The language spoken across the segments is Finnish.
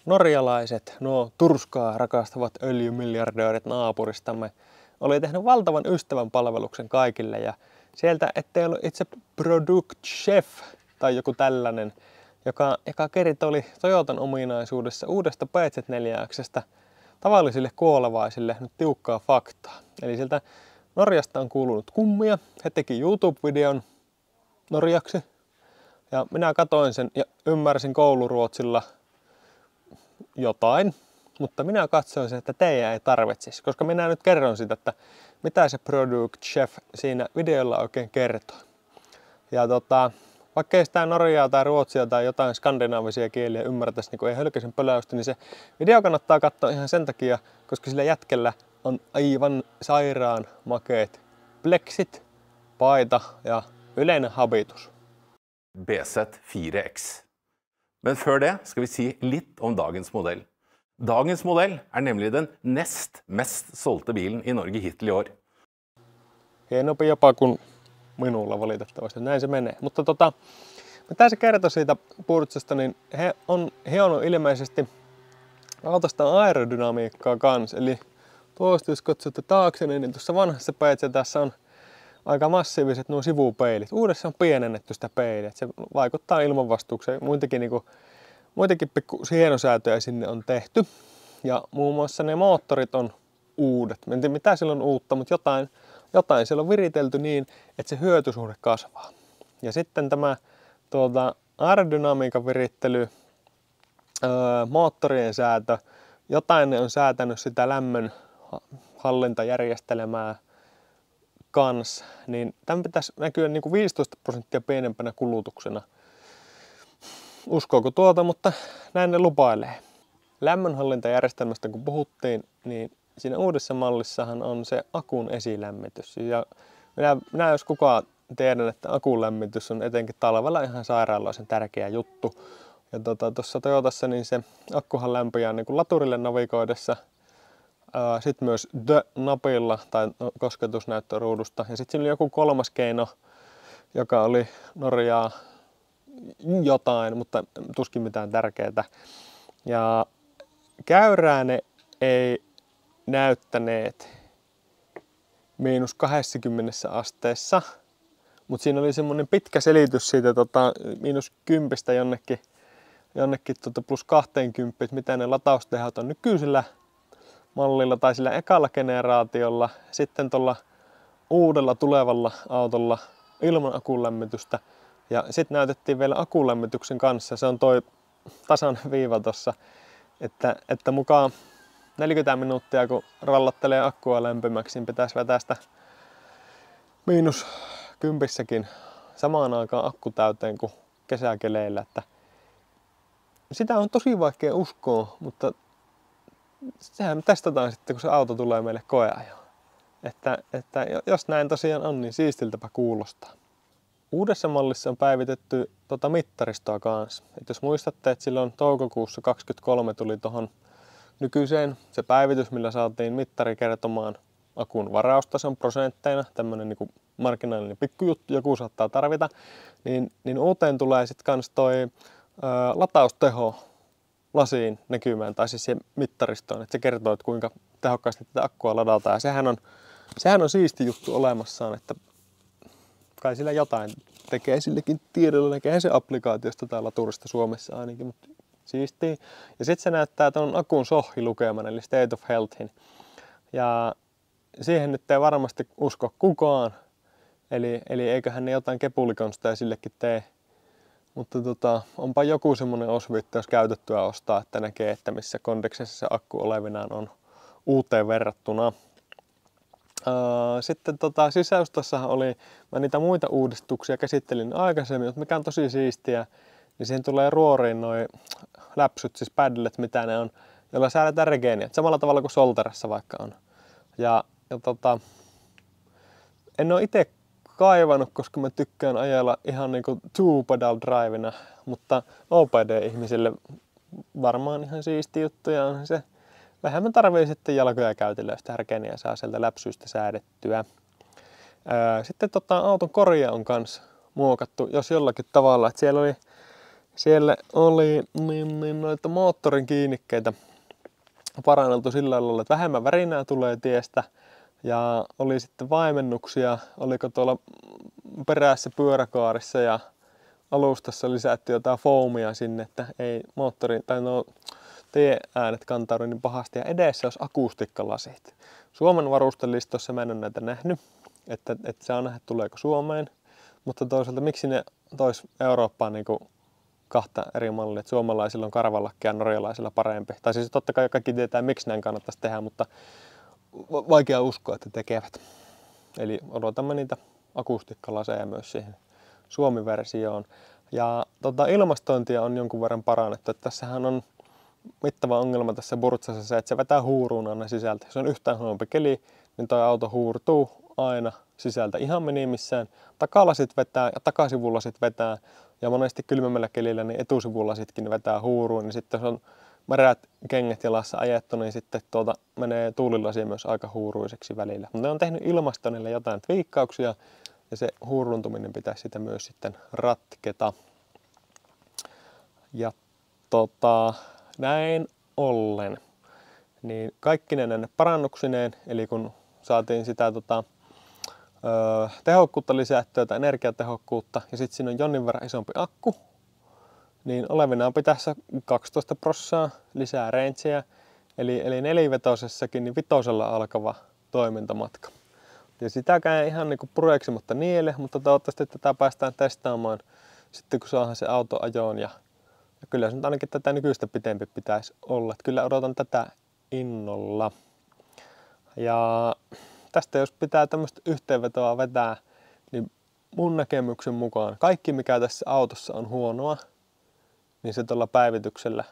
norjalaiset, nuo turskaa rakastavat öljymiljardöörit naapuristamme, oli tehnyt valtavan ystävän palveluksen kaikille ja sieltä, ettei ollut itse product chef tai joku tällainen, joka kertoi Toyotan ominaisuudessa uudesta PZ4-akselta tavallisille kuolevaisille nyt tiukkaa faktaa. Eli sieltä Norjasta on kuulunut kummia, he teki YouTube-videon norjaksi ja minä katoin sen ja ymmärsin kouluruotsilla jotain, mutta minä katsoin sen, että teidän ei tarvitsisi, koska minä nyt kerron sitä, että mitä se Product Chef siinä videolla oikein kertoo. Ja vaikka ei sitä norjaa tai ruotsia tai jotain skandinaavisia kieliä ymmärtäisi, niin kuin ei hölkäisen pöläystä, niin se video kannattaa katsoa ihan sen takia, koska sillä jätkellä on aivan sairaan makeet pleksit, paita ja yleinen habitus. BZ4X. Men før det skal vi si litt om dagens modell. Dagens modell er nemlig den nest mest solgte bilen i Norge hittil i år. Hienompi jopa kuin minulla valitettavasti, näin se menee. Mutta mitä se kertoo siitä Purtsesta, niin he on hionut ilmeisesti autosta aerodynamiikkaa kanssa. Eli tuosta jos katsotte taakse, niin tuossa vanhassa PZ tässä on aika massiiviset nuo sivupeilit. Uudessa on pienennetty sitä peiliä, se vaikuttaa ilmanvastuukseen. Muitakin pikku hienosäätöjä sinne on tehty. Ja muun muassa ne moottorit on uudet. En tiedä mitä siellä on uutta, mutta jotain siellä on viritelty niin, että se hyötysuhde kasvaa. Ja sitten tämä aerodynamiikan virittely, moottorien säätö, jotain ne on säätänyt sitä lämmön hallintajärjestelmää kans, niin tämän pitäisi näkyä niin kuin 15% pienempänä kulutuksena. Uskooko mutta näin ne lupailee. Lämmönhallintajärjestelmästä kun puhuttiin, niin siinä uudessa mallissahan on se akun esilämmitys. Ja minä jos kukaan tiedän, että akun lämmitys on etenkin talvella ihan sairaalaisen tärkeä juttu. Ja tuossa Toyotassa niin se akkuhan lämpiää niin kuin laturille navigoidessa. Sitten myös The-napilla tai kosketusnäyttöruudusta. Ja sitten siinä oli joku kolmas keino, joka oli Norjaa jotain, mutta tuskin mitään tärkeää. Ja käyrää ne ei näyttäneet -20 asteessa, mutta siinä oli semmoinen pitkä selitys siitä -10 jonnekin +20, mitä ne lataustehot on nykyisellä mallilla tai sillä ekalla generaatiolla, sitten tuolla uudella tulevalla autolla ilman akunlämmitystä. Ja sitten näytettiin vielä akunlämmityksen kanssa, se on toi tasainen viiva tossa, että mukaan 40 minuuttia kun rallattelee akkua lämpimäksi, niin pitäisi vetää sitä -10 samaan aikaan akku täyteen kuin kesäkeleillä. Että sitä on tosi vaikea uskoa, mutta sehän me testataan sitten, kun se auto tulee meille koeajoon. Että jos näin tosiaan on, niin siistiltäpä kuulostaa. Uudessa mallissa on päivitetty mittaristoa kanssa. Et jos muistatte, että silloin toukokuussa 2023 tuli tuohon nykyiseen se päivitys, millä saatiin mittari kertomaan akun varaustason prosentteina, tämmöinen niin marginaalinen pikkujuttu, joku saattaa tarvita, niin uuteen tulee sitten kans toi latausteho lasiin näkymään, tai siis siihen mittaristoon, että se kertoo, että kuinka tehokkaasti tätä akkua ladataan. Ja sehän on siisti juttu olemassaan, että kai sillä jotain tekee silläkin tiedolla, näkee se applikaatiosta tai laturista Suomessa ainakin, mutta siistiä. Ja sitten se näyttää tuon akun SOHI-lukeman, eli State of Healthin. Ja siihen nyt ei varmasti usko kukaan, eli eiköhän ne jotain kepulikonsteja sillekin tee. Mutta onpa joku semmoinen osviitta, jos käytettyä ostaa, että näkee, että missä kondeksessa se akku olevinaan on uuteen verrattuna. Sitten sisäystossahan oli, mä niitä muita uudistuksia käsittelin aikaisemmin, mutta mikä on tosi siistiä, niin siihen tulee ruoriin noi läpsyt, siis paddlet, mitä ne on, joilla säädetään regeeniä, samalla tavalla kuin Solterassa vaikka on. Ja en ole itse kaivannut, koska mä tykkään ajella ihan niinku two-pedal drivena, mutta OPD-ihmisille varmaan ihan siisti juttu ja on se. Vähemmän tarvii sitten jalkoja käytellä, jos regeeniä saa sieltä läpsyistä säädettyä. Sitten auton korja on kans muokattu, jos jollakin tavalla. Että siellä oli siellä oli noita moottorin kiinnikkeitä paranneltu sillä lailla, että vähemmän värinää tulee tiestä. Ja oli sitten vaimennuksia, oliko tuolla perässä pyöräkaarissa ja alustassa lisätty jotain foamia sinne, että ei moottori tai tie-äänet kantaudu niin pahasti. Ja edessä olisi akustiikkalasit. Suomen varustelistossa mä en ole näitä nähnyt, että saa nähdä tuleeko Suomeen. Mutta toisaalta miksi ne tois Eurooppaan niin kuin kahta eri mallia, että suomalaisilla on karvalakki ja norjalaisilla parempi. Tai siis totta kai kaikki tietää, miksi näin kannattaisi tehdä, mutta vaikea uskoa, että tekevät. Eli odotamme niitä akustiikkalaseja myös siihen Suomi-versioon. Ja ilmastointia on jonkun verran parannettu. Että tässähän on mittava ongelma tässä Burtsassa se, että se vetää huuruun aina sisältä. Jos on yhtään huonompi keli, niin tuo auto huurtuu aina sisältä ihan minimissään. Takalasit vetää ja takasivullasit vetää. Ja monesti kylmemmällä kelillä niin etusivulasitkin vetää huuruun. Niin sitten jos on märät kengät jalassa ajettu, niin sitten menee tuulilasi myös aika huuruiseksi välillä. Mutta ne on tehnyt ilmastoinnille jotain twiikkauksia ja se huuruntuminen pitäisi sitä myös sitten ratketa. Ja näin ollen, niin kaikki ne parannuksineen, eli kun saatiin sitä tehokkuutta lisättyä tai energiatehokkuutta ja sitten siinä on jonnin verran isompi akku, niin olevinaan pitäisi 12% lisää rangeä, eli nelivetosessakin niin vitosella alkava toimintamatka. Ja sitäkään ei ihan niinku pureksimatta niele, mutta toivottavasti tätä päästään testaamaan sitten kun saadaan se auto ajoon. Ja kyllä se nyt ainakin tätä nykyistä pitempi pitäisi olla. Että kyllä odotan tätä innolla. Ja tästä jos pitää tämmöistä yhteenvetoa vetää, niin mun näkemyksen mukaan kaikki mikä tässä autossa on huonoa, niin se tuolla päivityksellä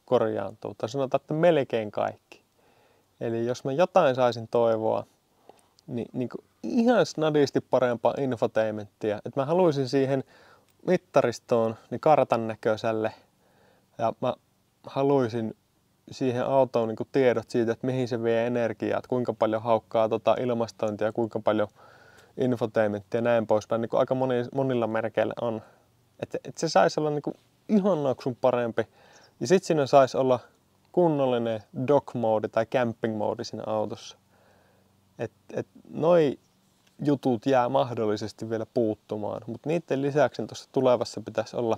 korjaantuu. Tai sanotaan, että melkein kaikki. Eli jos mä jotain saisin toivoa, niin ihan snadisti parempaa infotainmenttia. Että mä haluaisin siihen mittaristoon niin kartan näköiselle ja mä haluaisin siihen autoon niin tiedot siitä, että mihin se vie energiaa, että kuinka paljon haukkaa ilmastointia, kuinka paljon infotainmenttia ja näin poispäin. Niin aika monilla merkeillä on. Että se saisi olla niin ihan naksun parempi. Ja sitten siinä saisi olla kunnollinen dock-moodi tai camping-moodi siinä autossa. Noi jutut jää mahdollisesti vielä puuttumaan, mutta niiden lisäksi tuossa tulevassa pitäisi olla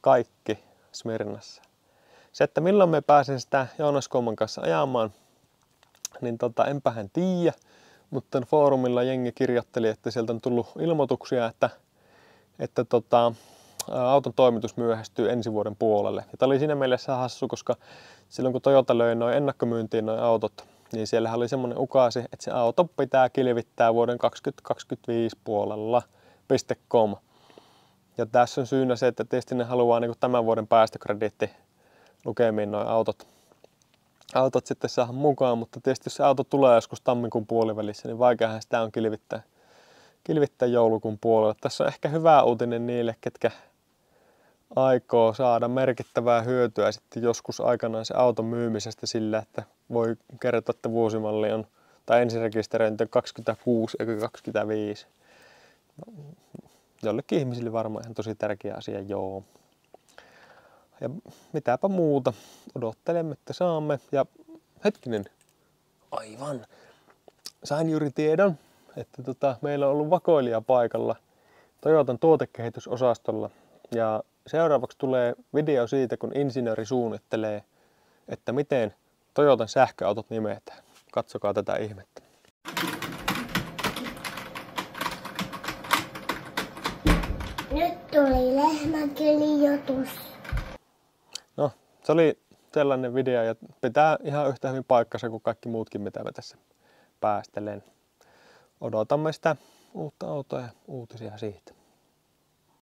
kaikki Smirnassa. Se, että milloin me pääsen sitä Joonas Komman kanssa ajamaan, niin enpähän tiedä, mutta foorumilla jengi kirjoitteli, että sieltä on tullut ilmoituksia, että auton toimitus myöhästyy ensi vuoden puolelle. Ja tämä oli siinä mielessä hassu, koska silloin kun Toyota löi noin ennakkomyyntiin noin autot, niin siellä oli semmoinen ukaasi, että se auto pitää kilvittää vuoden 2025 puolella .com. Ja tässä on syynä se, että tietysti ne haluaa niin kuin tämän vuoden päästökrediitti lukemiin nuo autot sitten saada mukaan, mutta tietysti jos se auto tulee joskus tammikuun puolivälissä, niin vaikeahan sitä on kilvittää joulukuun puolella. Tässä on ehkä hyvä uutinen niille, ketkä aikoo saada merkittävää hyötyä sitten joskus aikanaan se auton myymisestä sillä, että voi kertoa, että vuosimalli on, tai ensirekisteröinti on 26 eikä 25. Jollekin ihmisille varmaan ihan tosi tärkeä asia, joo. Ja mitäpä muuta, odottelemme, että saamme. Ja hetkinen, aivan, sain juuri tiedon, että meillä on ollut vakoilija paikalla Toyotan tuotekehitysosastolla. Ja seuraavaksi tulee video siitä, kun insinööri suunnittelee, että miten Toyotan sähköautot nimetään. Katsokaa tätä ihmettä. Nyt tuli lehmäkelijotus. No, se oli sellainen video ja pitää ihan yhtä hyvin paikkansa kuin kaikki muutkin, mitä mä tässä päästelen. Odotamme sitä uutta autoa ja uutisia siitä.